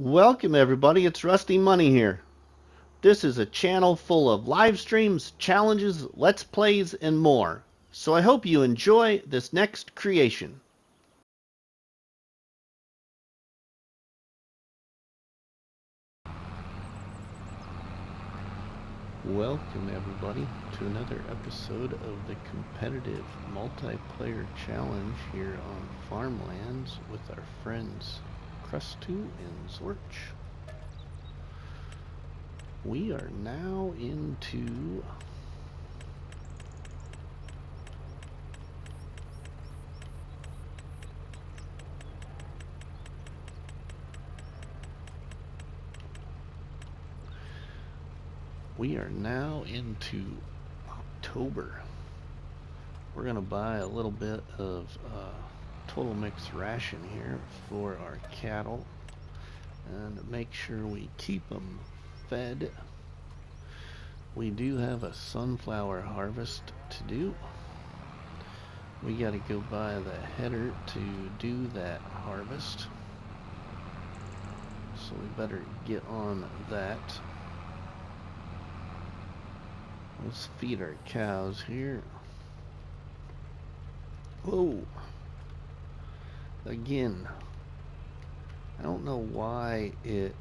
Welcome everybody, it's RustyMoney here. This is a channel full of live streams, challenges, let's plays, and more. So I hope you enjoy this next creation. Welcome everybody to another episode of the competitive multiplayer challenge here on Farmlands with our friends Crustu and Zorch. We are now into October. We're gonna buy a little bit of total mix ration here for our cattle and make sure we keep them fed. We do have a sunflower harvest to do. We got to go buy the header to do that harvest, so we better get on that. Let's feed our cows here. Whoa! Again, I don't know why it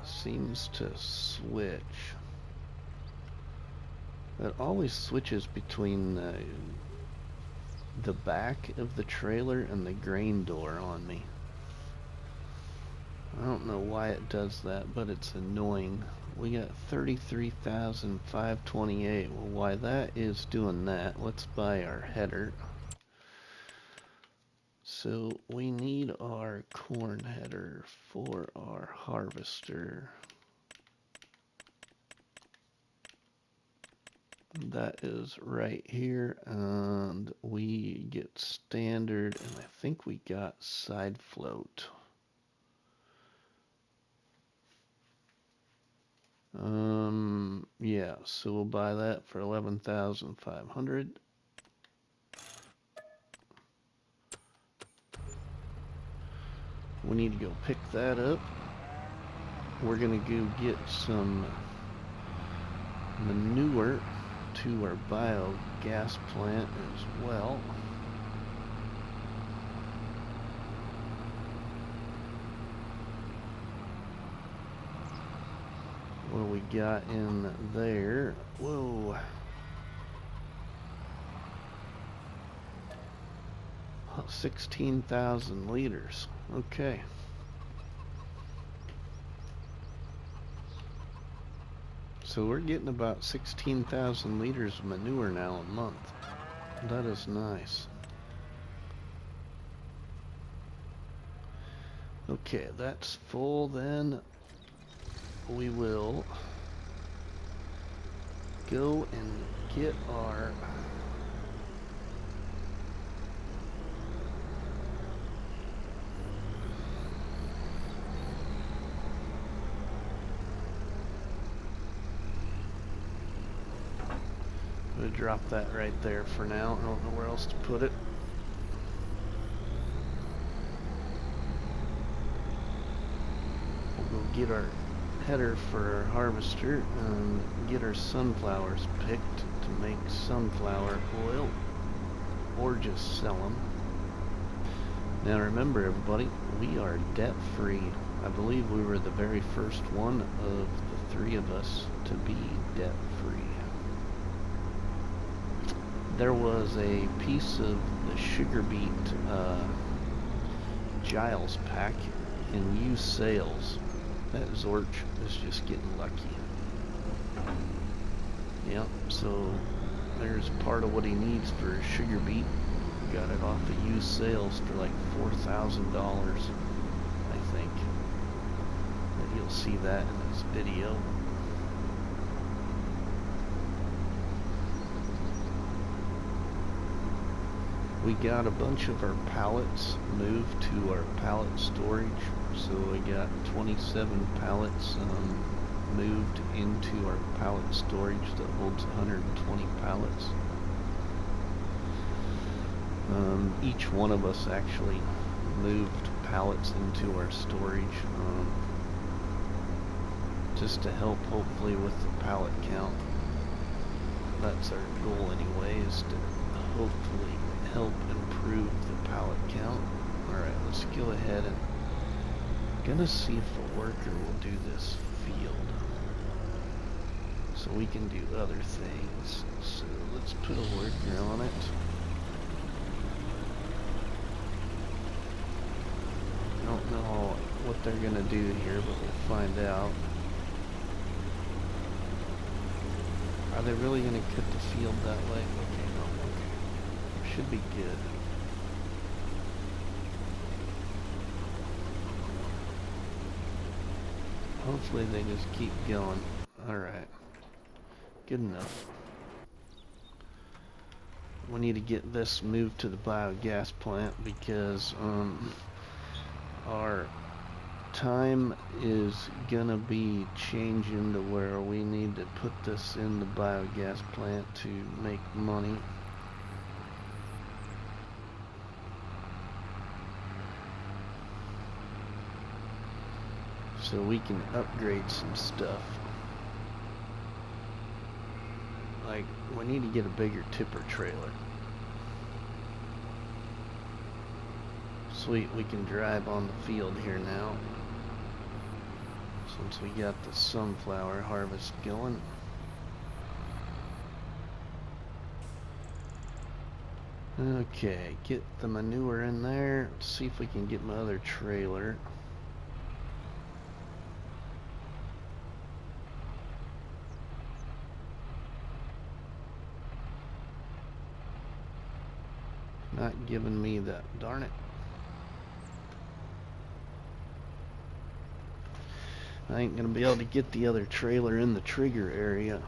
seems to switch. It always switches between the back of the trailer and the grain door on me. I don't know why it does that, but it's annoying. We got 33,528. Well, why that is doing that, let's buy our header. So we need our corn header for our harvester. That is right here, and we get standard, and I think we got side float. Yeah, so we'll buy that for 11,500. We need to go pick that up. We're gonna go get some manure to our biogas plant as well. What do we got in there? Whoa. 16,000 liters. Okay. So we're getting about 16,000 liters of manure now a month. That is nice. Okay, that's full then. We will go and get our we'll drop that right there for now. I don't know where else to put it. We'll go get our header for our harvester and get our sunflowers picked to make sunflower oil or just sell them. Now remember everybody, we are debt free. I believe we were the very first one of the three of us to be debt free. There was a piece of the sugar beet Giles pack in used sales. That Zorch is just getting lucky. Yep, so there's part of what he needs for his sugar beet. Got it off the used sales for like $4,000, I think. But you'll see that in this video. We got a bunch of our pallets moved to our pallet storage. So we got 27 pallets moved into our pallet storage that holds 120 pallets. Each one of us actually moved pallets into our storage just to help hopefully with the pallet count. That's our goal anyway, is to hopefully help improve the pallet count. Alright, let's go ahead and gonna see if a worker will do this field. So we can do other things. So let's put a worker on it. I don't know what they're gonna do here, but we'll find out. Are they really gonna cut the field that way? Okay, no, okay. Should be good. Hopefully they just keep going. Alright. Good enough. We need to get this moved to the biogas plant because our time is gonna be changing to where we need to put this in the biogas plant to make money. So we can upgrade some stuff. Like, we need to get a bigger tipper trailer. Sweet, we can drive on the field here now. Since we got the sunflower harvest going. Okay, get the manure in there. Let's see if we can get my other trailer. Not giving me that, darn it. I ain't gonna be able to get the other trailer in the trigger area.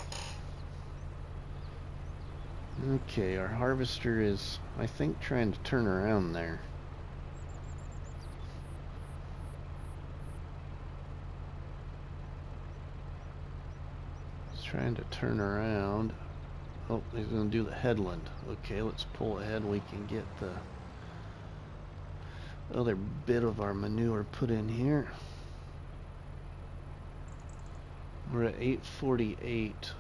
Okay, our harvester is, I think, trying to turn around there. He's trying to turn around. Oh, he's gonna do the headland. Okay, let's pull ahead. We can get the other bit of our manure put in here. We're at 848.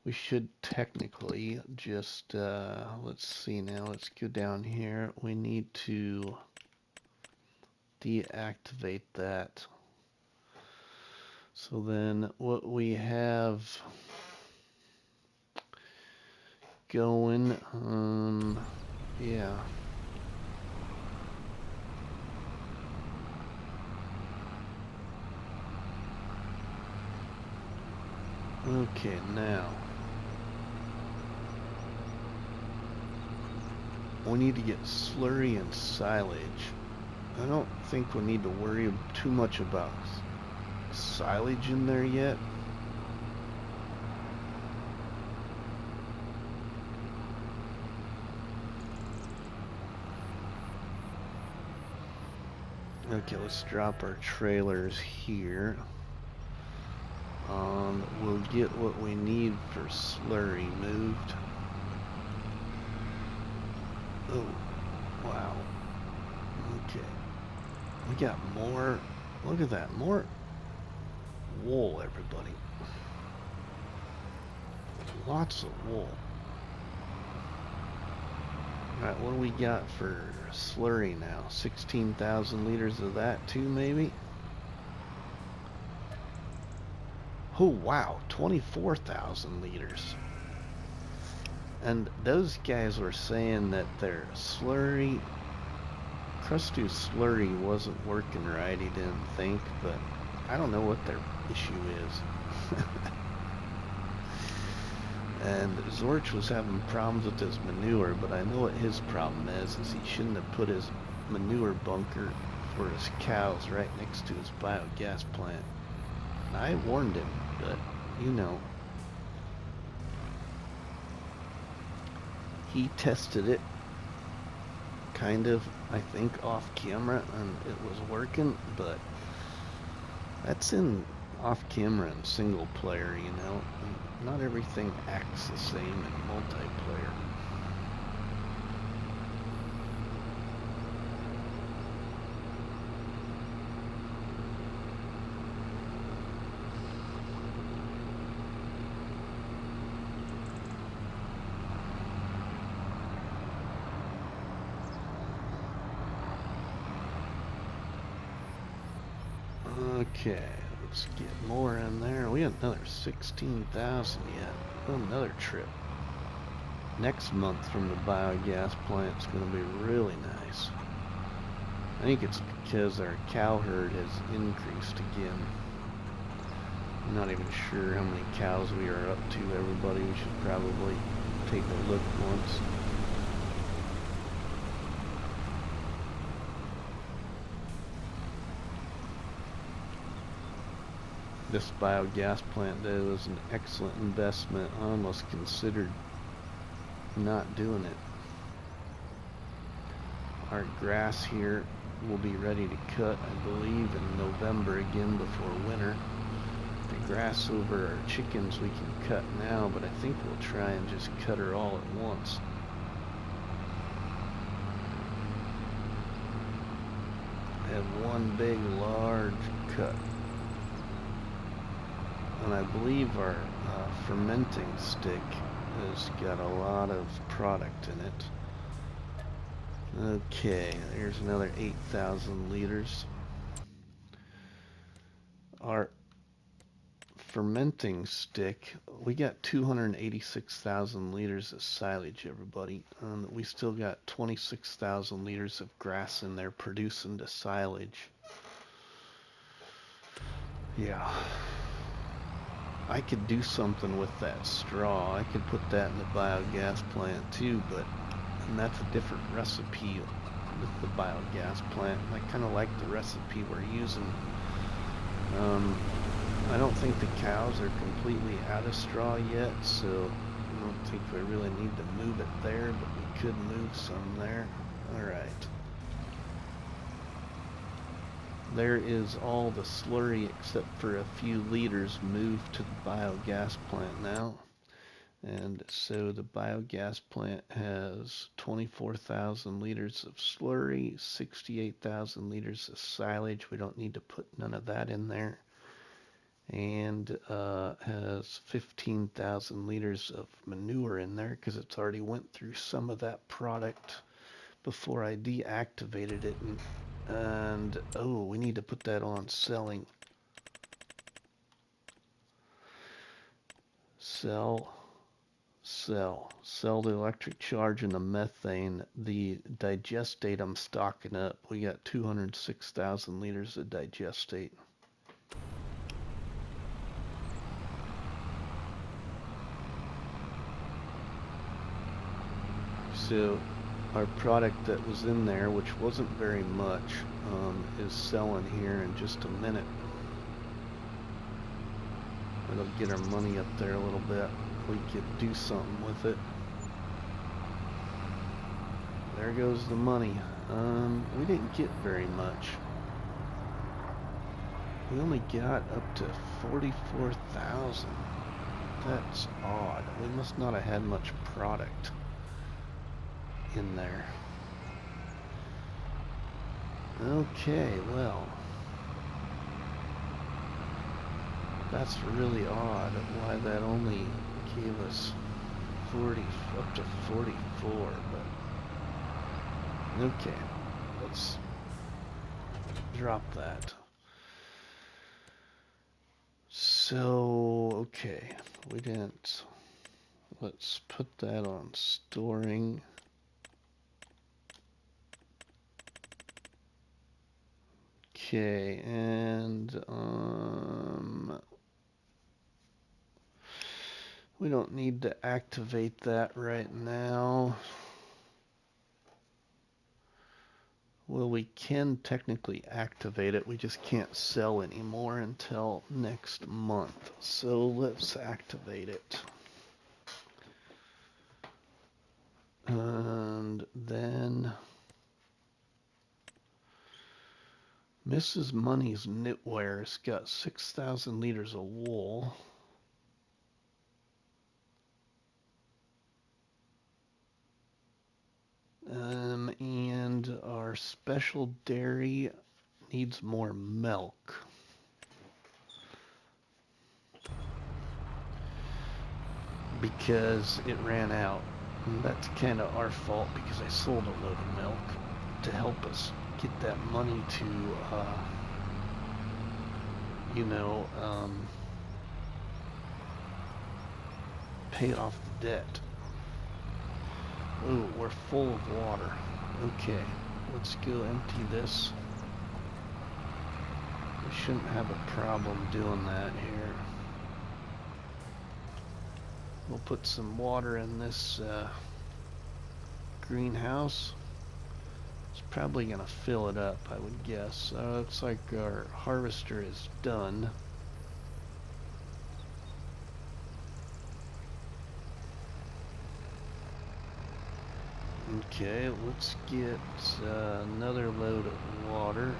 We should technically just, let's see now, let's go down here. We need to deactivate that. So then what we have going, yeah. Okay, now we need to get slurry and silage. I don't think we need to worry too much about silage in there yet. Okay, let's drop our trailers here. We'll get what we need for slurry moved. Oh, wow. Okay. We got more. Look at that. More wool, everybody. Lots of wool. Alright, what do we got for slurry now? 16,000 liters of that too, maybe? Oh, wow. 24,000 liters. And those guys were saying that their slurry, Crustu's slurry wasn't working right, he didn't think, but I don't know what their issue is. And Zorch was having problems with his manure, but I know what his problem is he shouldn't have put his manure bunker for his cows right next to his biogas plant. And I warned him, but you know. He tested it, kind of, I think, off camera, and it was working, but that's in off camera and single player, you know. And not everything acts the same in multiplayer. Okay, let's get more in there. We got another 16,000 yet. Another trip. Next month from the biogas plant is going to be really nice. I think it's because our cow herd has increased again. I'm not even sure how many cows we are up to, everybody. We should probably take a look once. This biogas plant, though, is an excellent investment. I almost considered not doing it. Our grass here will be ready to cut, I believe, in November again before winter. The grass over our chickens we can cut now, but I think we'll try and just cut her all at once. Have one big large cut. And I believe our fermenting stick has got a lot of product in it. Okay, there's another 8,000 liters. Our fermenting stick, we got 286,000 liters of silage, everybody. We still got 26,000 liters of grass in there producing the silage. Yeah. I could do something with that straw. I could put that in the biogas plant too, and that's a different recipe with the biogas plant. I kind of like the recipe we're using. I don't think the cows are completely out of straw yet, so I don't think we really need to move it there, but we could move some there. Alright. There is all the slurry except for a few liters moved to the biogas plant now. And so the biogas plant has 24,000 liters of slurry, 68,000 liters of silage. We don't need to put none of that in there. And has 15,000 liters of manure in there because it's already went through some of that product before I deactivated it. And oh, we need to put that on selling. Sell the electric charge and the methane. The digestate I'm stocking up. We got 206,000 liters of digestate. So our product that was in there, which wasn't very much, is selling here in just a minute. It'll get our money up there a little bit. We could do something with it. There goes the money. We didn't get very much. We only got up to 44,000. That's odd. We must not have had much product in there. Okay, well, that's really odd why that only gave us 40 up to 44, but okay, let's drop that. So okay, we didn't. Let's put that on storing. Okay, and we don't need to activate that right now. Well, we can technically activate it. We just can't sell anymore until next month. So let's activate it. And then Mrs. Money's knitwear's got 6,000 liters of wool. And our special dairy needs more milk. Because it ran out. And that's kind of our fault because I sold a load of milk to help us get that money to you know, pay off the debt. Ooh, we're full of water. Okay, let's go empty this. We shouldn't have a problem doing that here. We'll put some water in this greenhouse. It's probably gonna fill it up, I would guess. Looks like our harvester is done. Okay, let's get another load of water.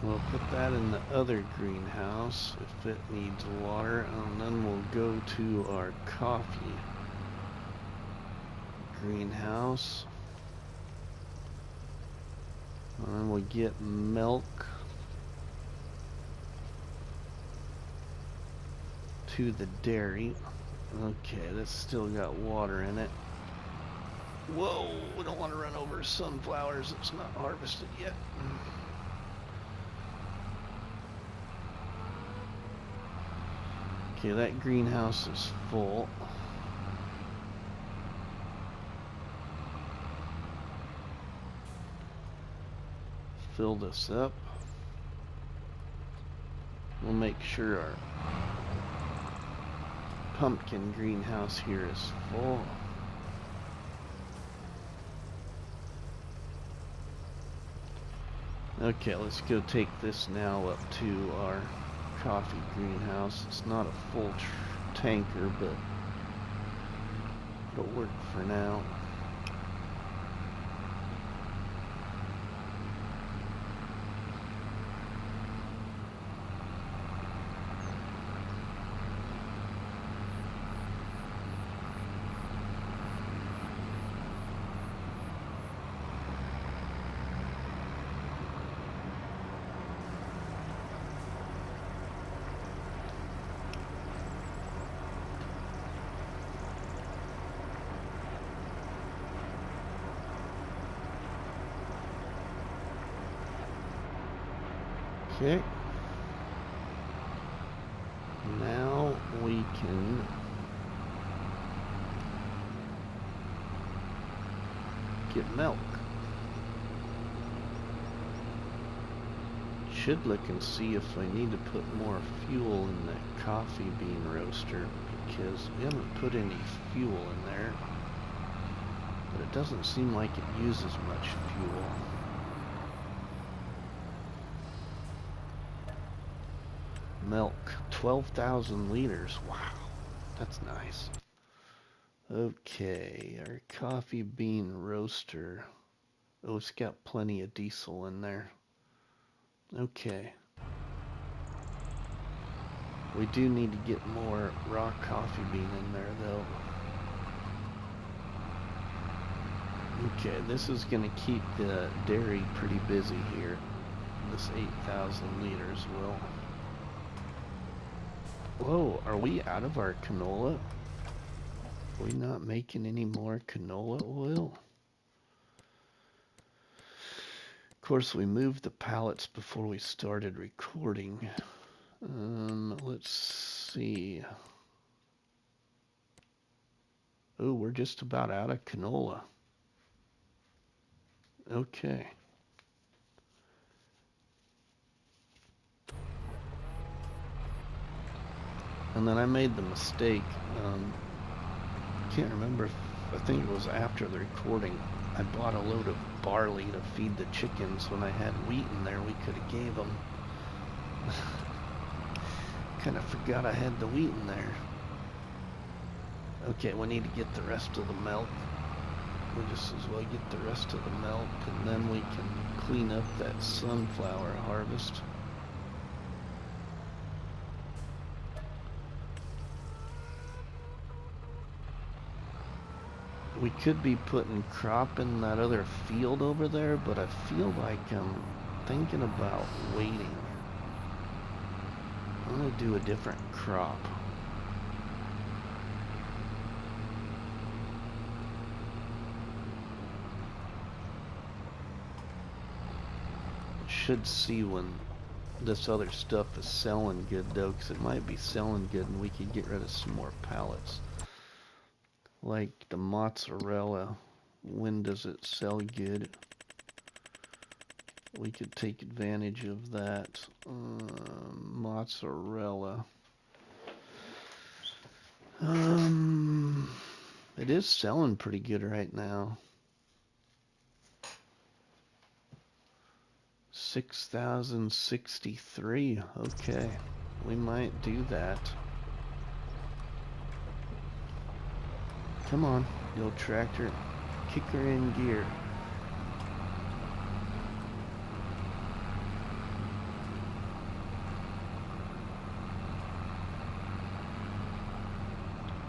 We'll put that in the other greenhouse if it needs water, and then we'll go to our coffee greenhouse. And then we get milk to the dairy. Okay, that's still got water in it. Whoa, we don't want to run over sunflowers. It's not harvested yet. Okay, that greenhouse is full. Fill this up. We'll make sure our pumpkin greenhouse here is full. Okay, let's go take this now up to our coffee greenhouse. It's not a full tanker, but it'll work for now. Okay. Now we can get milk. Should look and see if I need to put more fuel in that coffee bean roaster, because we haven't put any fuel in there, but it doesn't seem like it uses much fuel. Milk, 12,000 liters. Wow, that's nice. Okay, our coffee bean roaster. Oh, it's got plenty of diesel in there. Okay. We do need to get more raw coffee bean in there, though. Okay, this is going to keep the dairy pretty busy here. This 8,000 liters will. Whoa, are we out of our canola? Are we not making any more canola oil? Of course, we moved the pallets before we started recording. Let's see. Oh, we're just about out of canola. Okay. And then I made the mistake, can't remember if, I think it was after the recording, I bought a load of barley to feed the chickens when I had wheat in there we could have gave them. Kind of forgot I had the wheat in there. Okay, we need to get the rest of the milk. We just as well get the rest of the milk, and then we can clean up that sunflower harvest. We could be putting crop in that other field over there, but I feel like thinking about waiting. I'm gonna do a different crop. Should see when this other stuff is selling good though, because it might be selling good and we could get rid of some more pallets. Like the mozzarella, when does it sell good? We could take advantage of that. Mozzarella. It is selling pretty good right now. 6,063. Okay, we might do that. Come on, the old tractor. Kick her in gear.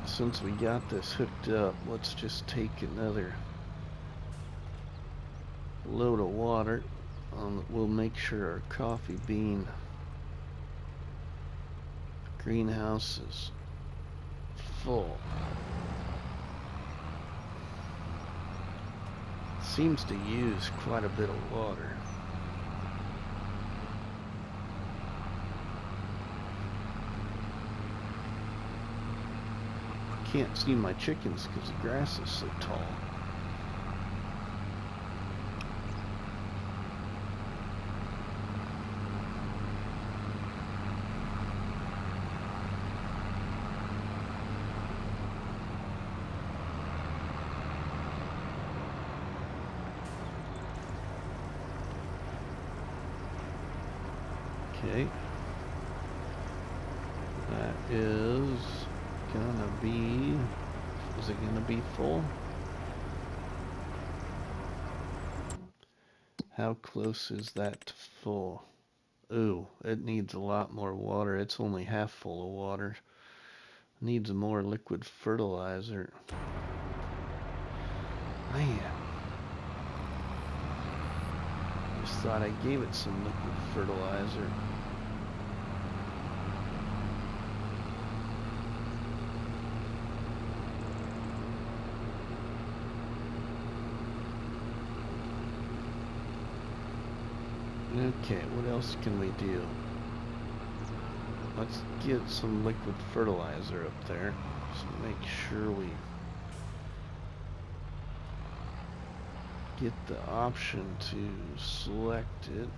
Since we got this hooked up, let's just take another load of water. We'll make sure our coffee bean greenhouse is full. Seems to use quite a bit of water. Can't see my chickens because the grass is so tall. Okay, that is gonna be, is it gonna be full? How close is that to full? Ooh, it needs a lot more water. It's only half full of water. Needs more liquid fertilizer. Man, just thought I gave it some liquid fertilizer. Okay, what else can we do? Let's get some liquid fertilizer up there. Just make sure we get the option to select it.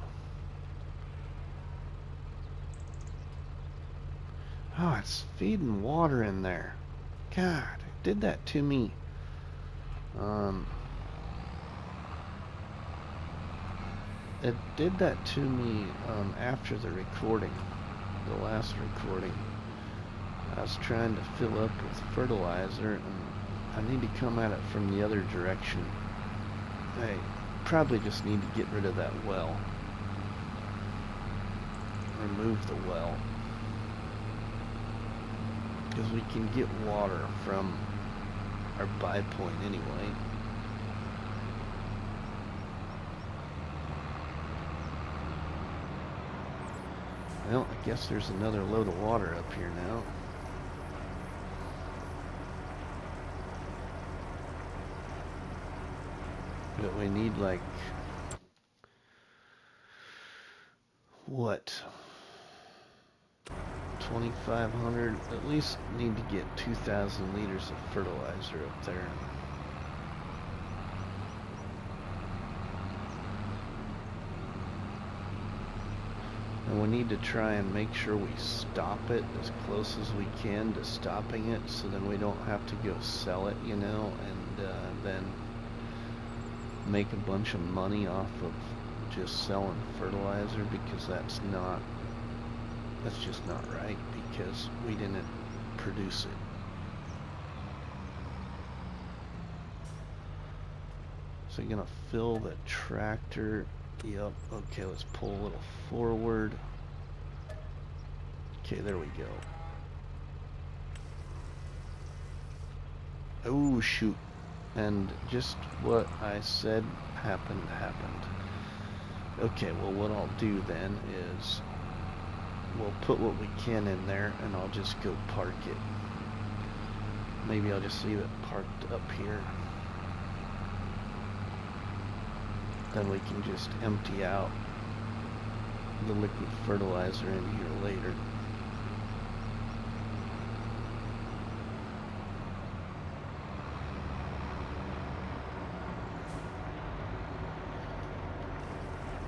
Oh, it's feeding water in there. God, it did that to me. It did that to me after the recording, the last recording. I was trying to fill up with fertilizer and I need to come at it from the other direction. I probably just need to get rid of that well. Remove the well. Because we can get water from our buy point anyway. Well, I guess there's another load of water up here now. But we need like, what, 2,500? At least need to get 2,000 liters of fertilizer up there. And we need to try and make sure we stop it as close as we can to stopping it, so then we don't have to go sell it, you know, and then make a bunch of money off of just selling fertilizer, because that's just not right, because we didn't produce it. So you're gonna fill the tractor. Yep, okay, let's pull a little forward. Okay, there we go. Oh, shoot. And just what I said happened. Okay, well what I'll do then is we'll put what we can in there and I'll just go park it. Maybe I'll just leave it parked up here. Then we can just empty out the liquid fertilizer in here later.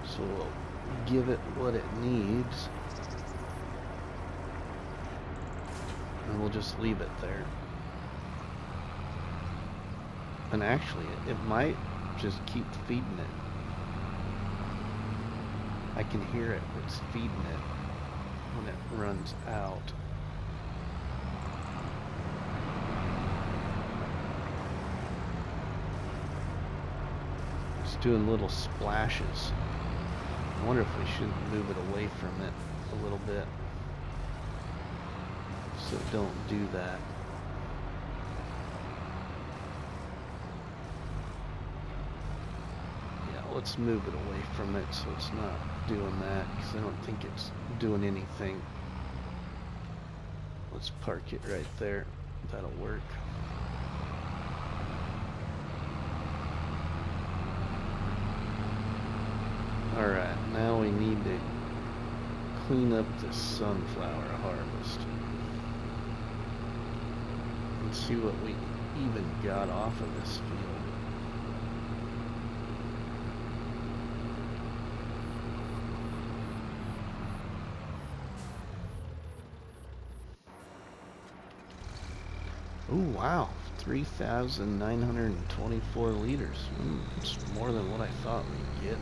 So we'll give it what it needs. And we'll just leave it there. And actually, it might just keep feeding it. I can hear it. It's feeding it when it runs out. It's doing little splashes. I wonder if we shouldn't move it away from it a little bit so it don't do that. Yeah, let's move it away from it so it's not doing that, because I don't think it's doing anything. Let's park it right there. That'll work. Alright, now we need to clean up this sunflower harvest and see what we even got off of this field. Oh wow, 3,924 liters. It's more than what I thought we'd get.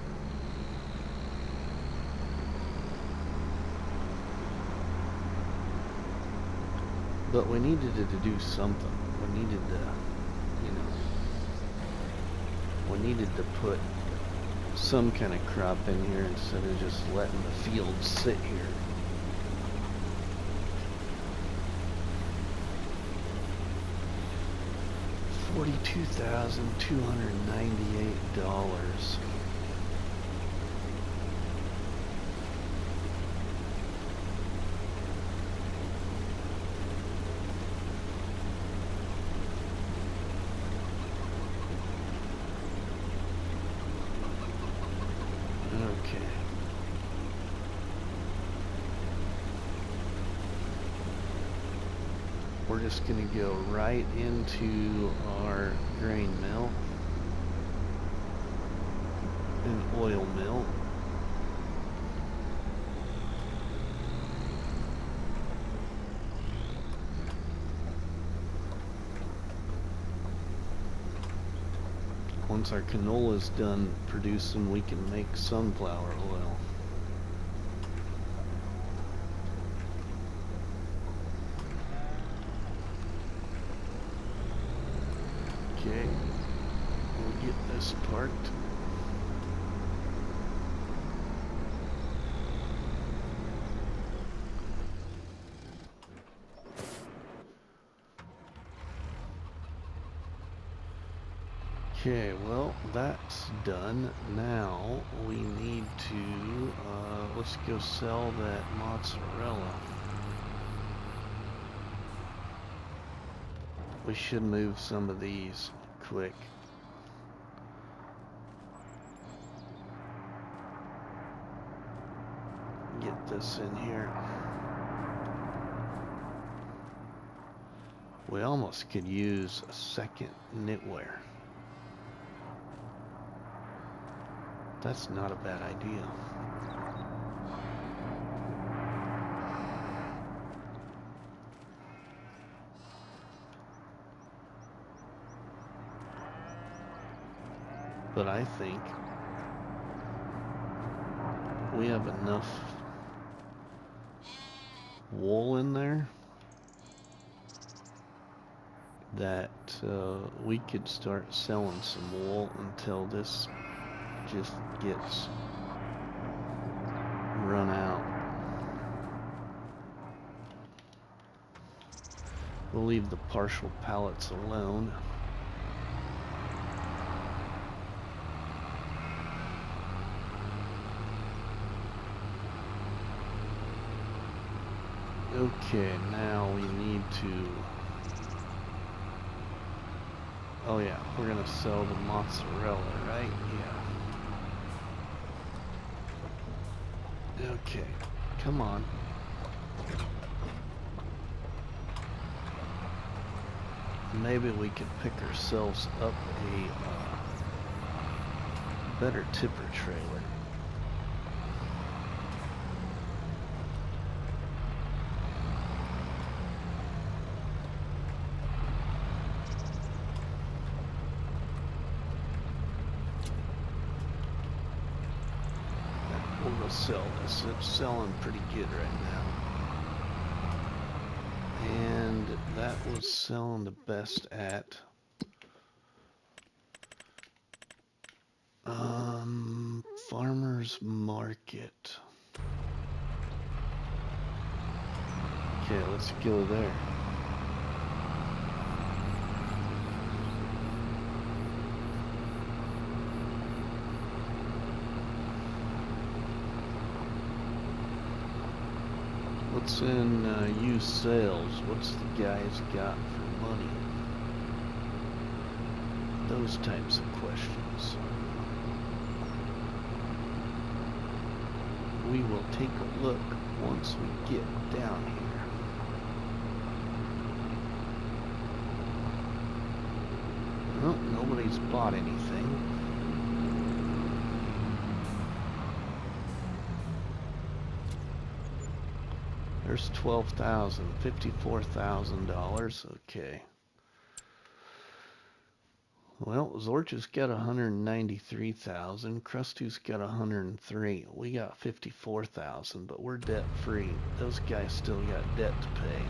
But we needed to do something. We needed to, we needed to put some kind of crop in here instead of just letting the field sit here. $42,298. Okay. We're just going to go right into our grain mill and oil mill. Once our canola is done producing, we can make sunflower oil. Okay, we'll get this parked. Okay, well, that's done. Now we need to, let's go sell that mozzarella. We should move some of these quick. Get this in here. We almost could use a second knitwear. That's not a bad idea. But I think we have enough wool in there that we could start selling some wool until this just gets run out. We'll leave the partial pallets alone. Okay, now we need to... Oh yeah, we're gonna sell the mozzarella, right? Yeah. Okay, come on. Maybe we could pick ourselves up a better tipper trailer. We'll go sell this. It's selling pretty good right now. And that was selling the best at farmer's market. Okay, let's go there. What's in used sales? What's the guys got for money? Those types of questions. We will take a look once we get down here. Well, nobody's bought anything. There's $12,000, $54,000. Okay. Well, Zorch's got 193,000. Krusty's got 103. We got 54,000, but we're debt free. Those guys still got debt to pay.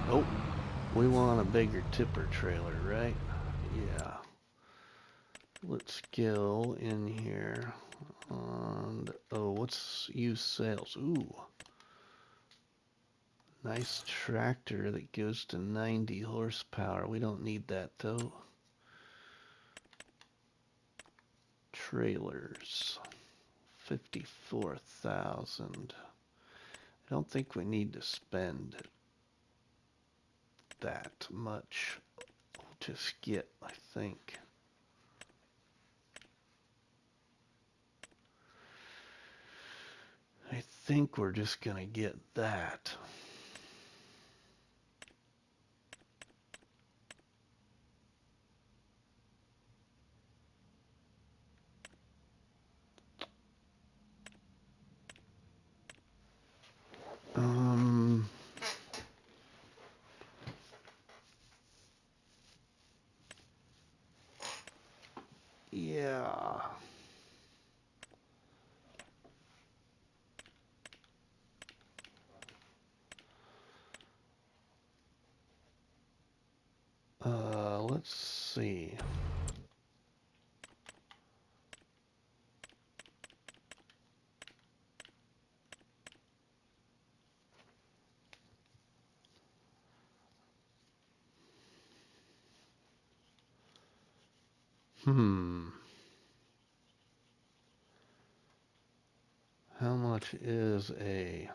Oh, we want a bigger tipper trailer, right? Yeah. Let's go in here. And, oh, what's used sales? Ooh. Nice tractor that goes to 90 horsepower. We don't need that, though. Trailers. 54,000. I don't think we need to spend that much. We'll just get, I think. I think we're just gonna get that. Yeah. Let's see. How much is a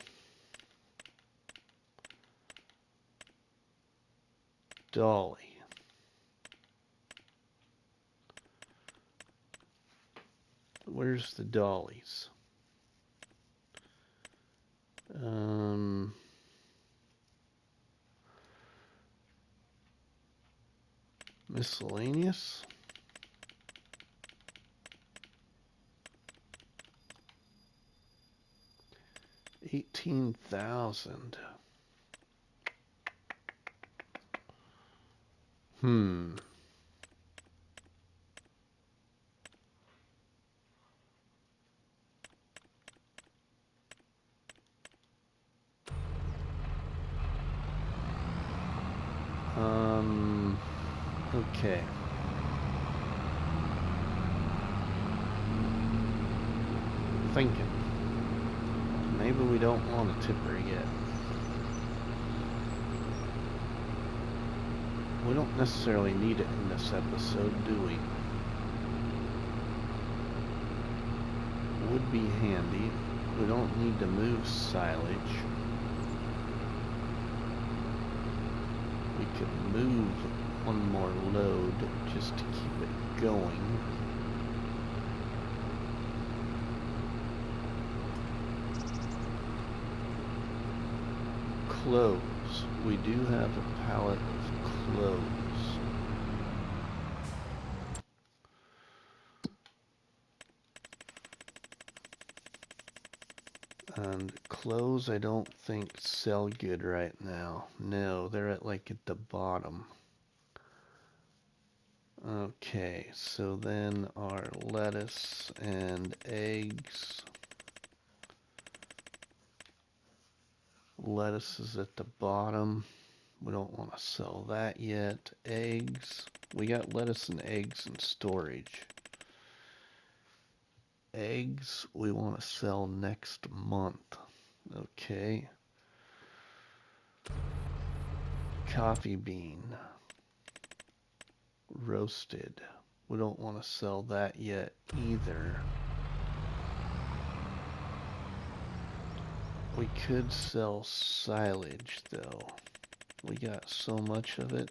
dolly? Where's the dollies? Miscellaneous? $18,000. Okay. thinking. Maybe we don't want a tipper yet. We don't necessarily need it in this episode, do we? Would be handy. We don't need to move silage. We could move one more load just to keep it going. Clothes. We do have a pallet of clothes. And clothes I don't think sell good right now. No, they're at like at the bottom. Okay, so then our lettuce and eggs. Lettuce is at the bottom. We don't want to sell that yet. Eggs. We got lettuce and eggs in storage. Eggs we want to sell next month. Okay. Coffee bean. Roasted. We don't want to sell that yet either. We could sell silage though. We got so much of it.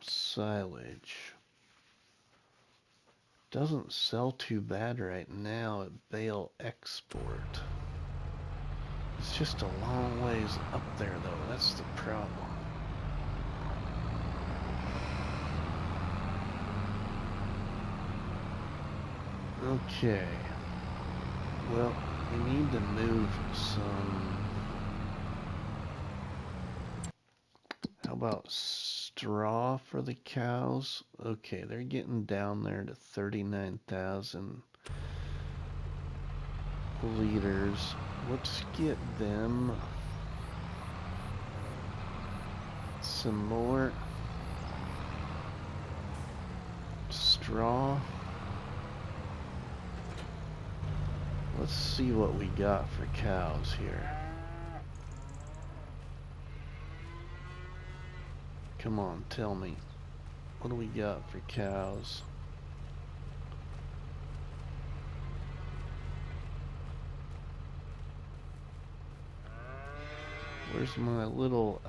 Silage. Doesn't sell too bad right now at bale export. It's just a long ways up there though, that's the problem. Okay. Well, we need to move some... How about straw for the cows? Okay, they're getting down there to 39,000 liters. Let's get them some more straw. Let's see what we got for cows here. Come on, tell me. What do we got for cows? Where's my little,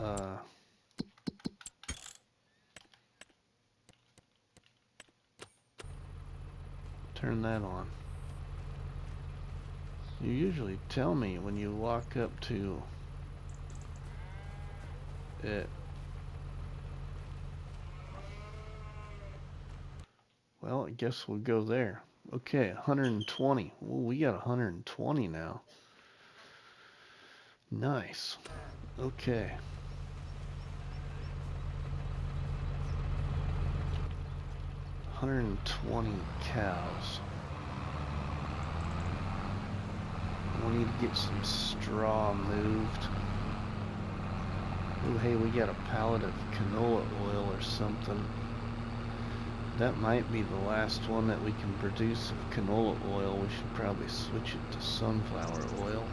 turn that on. You usually tell me when you walk up to it. Well, I guess we'll go there. Okay, 120. Well, we got 120 now. Nice. Okay. $120 cows. We need to get some straw moved. Oh, hey, we got a pallet of canola oil or something. That might be the last one that we can produce of canola oil. We should probably switch it to sunflower oil.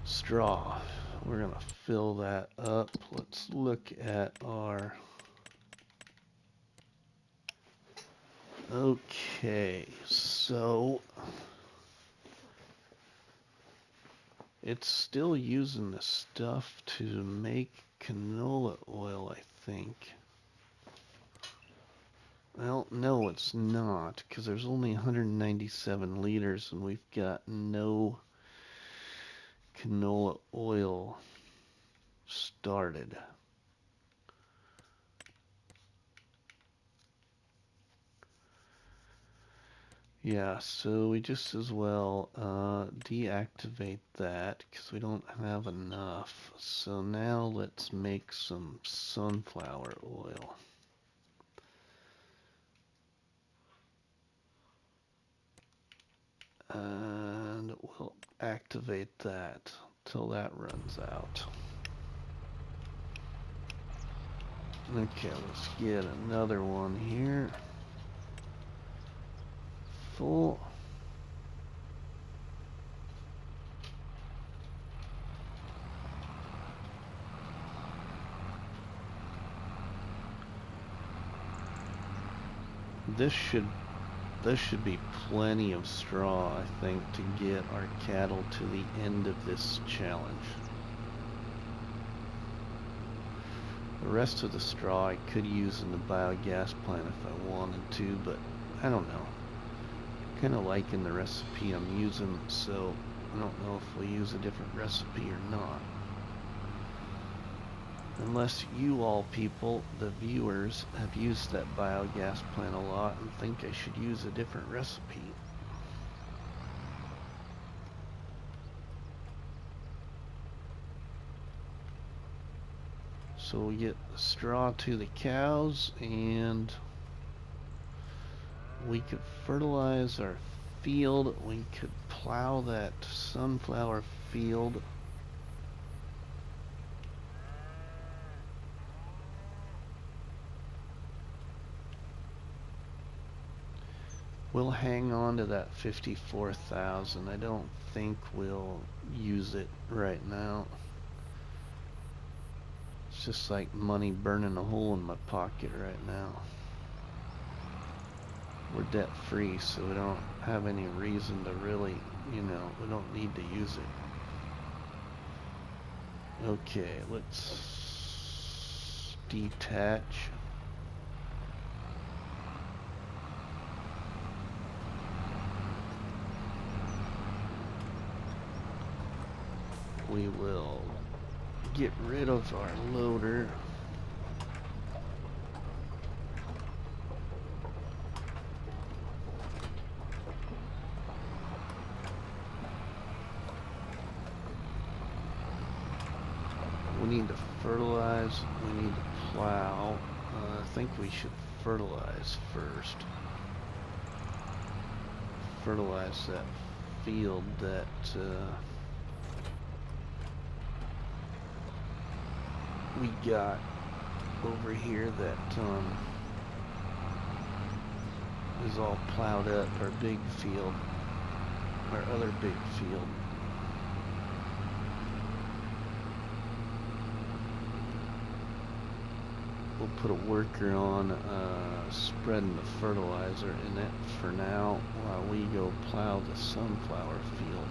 Straw. We're gonna fill that up. Let's look at our... Okay, so it's still using the stuff to make canola oil, I think. Well, no, it's not, because there's only 197 liters and we've got no canola oil started. Yeah, so we just as well deactivate that because we don't have enough. So now let's make some sunflower oil. And we'll activate that till that runs out. Okay, let's get another one here. Full. This should be plenty of straw, I think, to get our cattle to the end of this challenge. The rest of the straw I could use in the biogas plant if I wanted to, but I don't know. Kind of liking the recipe I'm using, so I don't know if we'll use a different recipe or not. Unless you all people, the viewers, have used that biogas plant a lot and think I should use a different recipe. So we get the straw to the cows, and we could fertilize our field. We could plow that sunflower field. We'll hang on to that 54,000. I don't think we'll use it right now. It's just like money burning a hole in my pocket right now. We're debt free, so we don't have any reason to really, we don't need to use it. Okay, let's detach. We will get rid of our loader. We need to fertilize, we need to plow. I think we should fertilize first. Fertilize that field that we got over here that is all plowed up, our big field, our other big field. We'll put a worker on spreading the fertilizer in it for now while we go plow the sunflower field.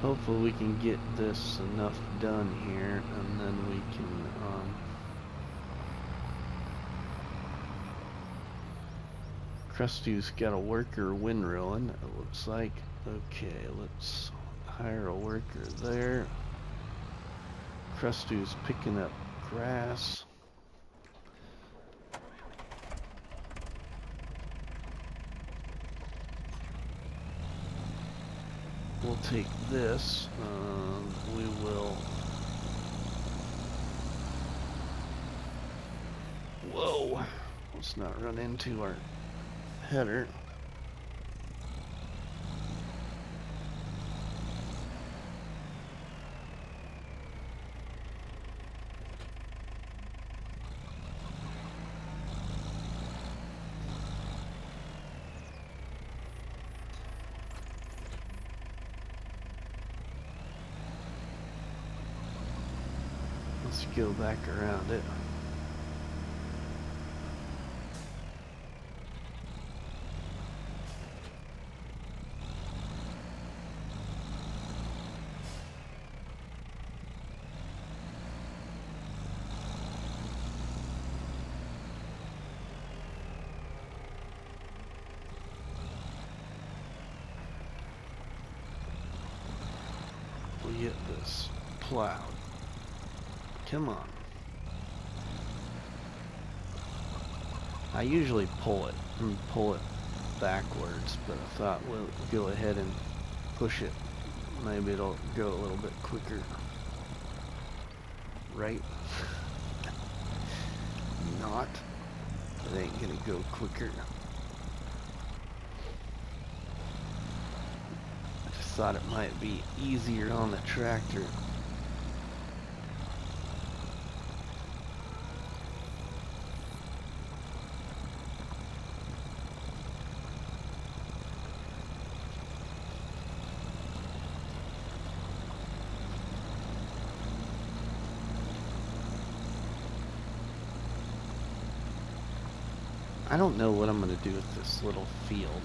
Hopefully we can get this enough done here, and then we can Krusty's got a worker windrowing, it looks like. Okay, let's hire a worker there. Krusty's picking up grass. We'll take this. We will. Whoa! Let's not run into our header. Let's go back around it. We'll get this plowed. Come on. I usually pull it backwards, but I thought we'll go ahead and push it. Maybe it'll go a little bit quicker. Right? not. It ain't gonna go quicker. I just thought it might be easier on the tractor. I don't know what I'm going to do with this little field.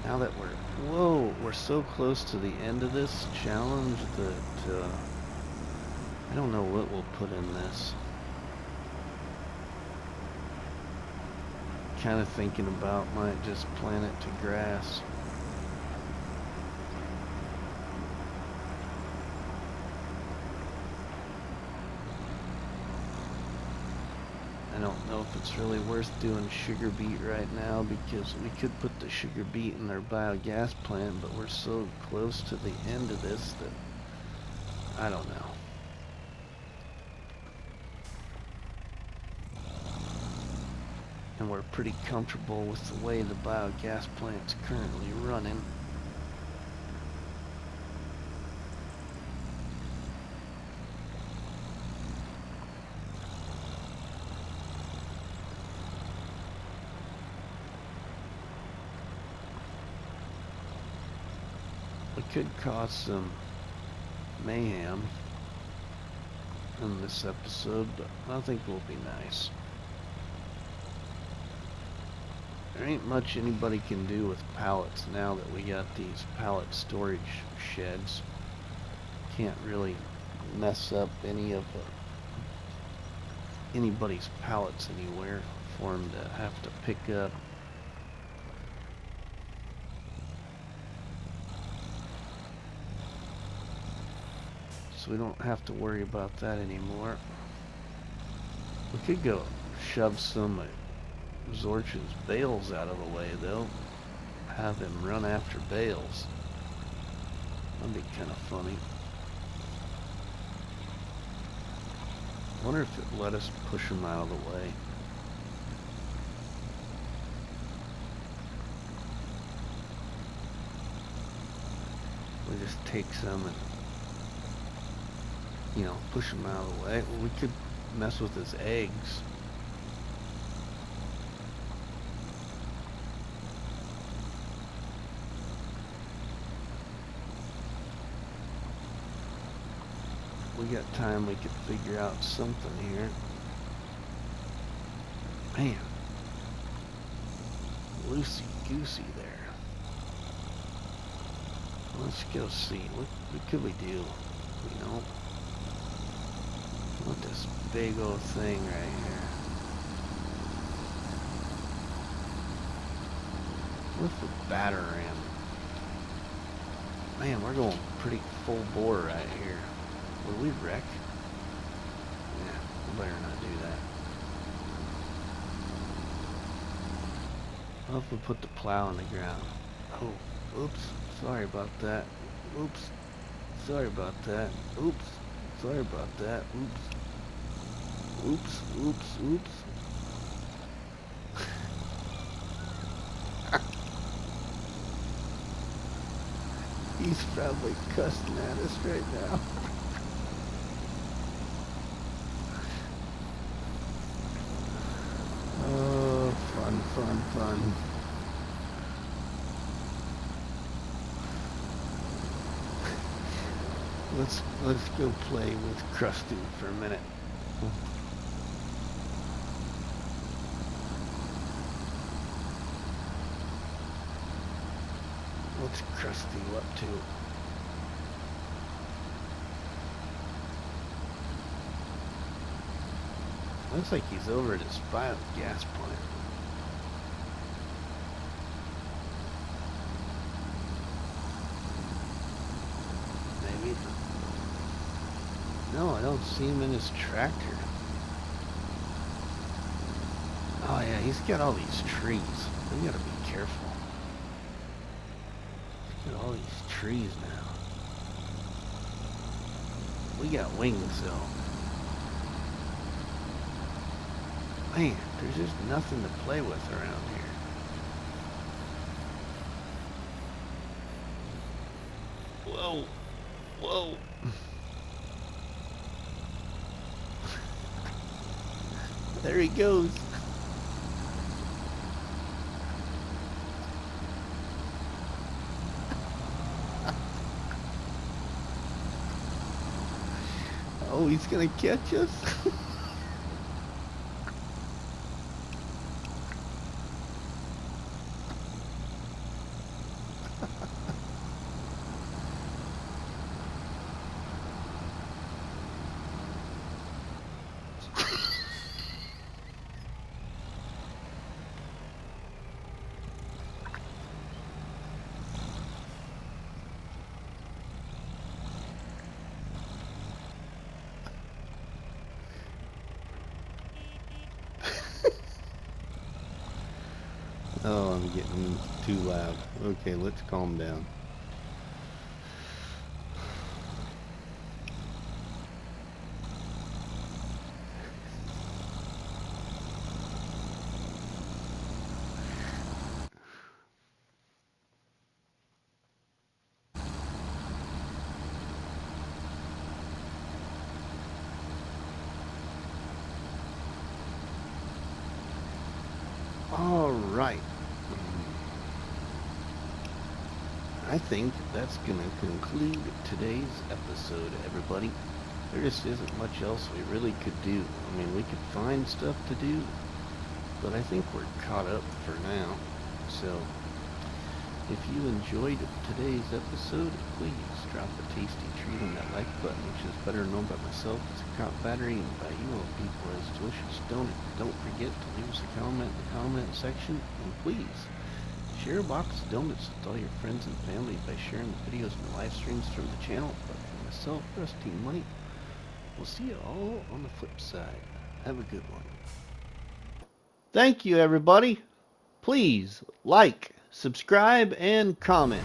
Now that we're so close to the end of this challenge that I don't know what we'll put in this. Kind of thinking about might just plant it to grass. I don't know if it's really worth doing sugar beet right now, because we could put the sugar beet in our biogas plant, but we're so close to the end of this that I don't know. And we're pretty comfortable with the way the biogas plant's currently running. We could cause some mayhem in this episode, but I think we'll be nice. There ain't much anybody can do with pallets now that we got these pallet storage sheds. Can't really mess up any of anybody's pallets anywhere for them to have to pick up. So we don't have to worry about that anymore. We could go shove some Zorch's bales out of the way though. Have him run after bales. That'd be kind of funny. I wonder if it let us push him out of the way. We just take some and, you know, push him out of the way. Well, we could mess with his eggs. We got time, we could figure out something here. Man, loosey-goosey there. Let's go see. What could we do? You know? Look at this big old thing right here. With the batter ram. Man, we're going pretty full bore right here. Will we wreck? Yeah, we better not do that. What if we put the plow on the ground? Oh, oops. Sorry about that. Oops. Sorry about that. Oops. Sorry about that. Oops. Oops. Oops. Oops. He's probably cussing at us right now. Oh, fun. Let's go play with Krusty for a minute. What's Krusty up to? Looks like he's over at his biogas plant. Maybe. No, I don't see him in his tractor. Oh yeah, he's got all these trees. We gotta be careful. He's got all these trees now. We got wings though. Man, there's just nothing to play with around here. Whoa. Whoa. There he goes. Oh, he's gonna catch us? Oh, I'm getting too loud. Okay, let's calm down. All right. I think that's going to conclude today's episode, everybody. There just isn't much else we really could do. I mean, we could find stuff to do, but I think we're caught up for now. So, if you enjoyed today's episode, please drop a tasty treat on that like button, which is better known by myself as a cop battery and by you all people as delicious donut. Don't forget to leave us a comment in the comment section, and please share a box of donuts with all your friends and family by sharing the videos and live streams from the channel. But for myself, RustyMoney, we'll see you all on the flip side. Have a good one. Thank you, everybody. Please like, subscribe, and comment.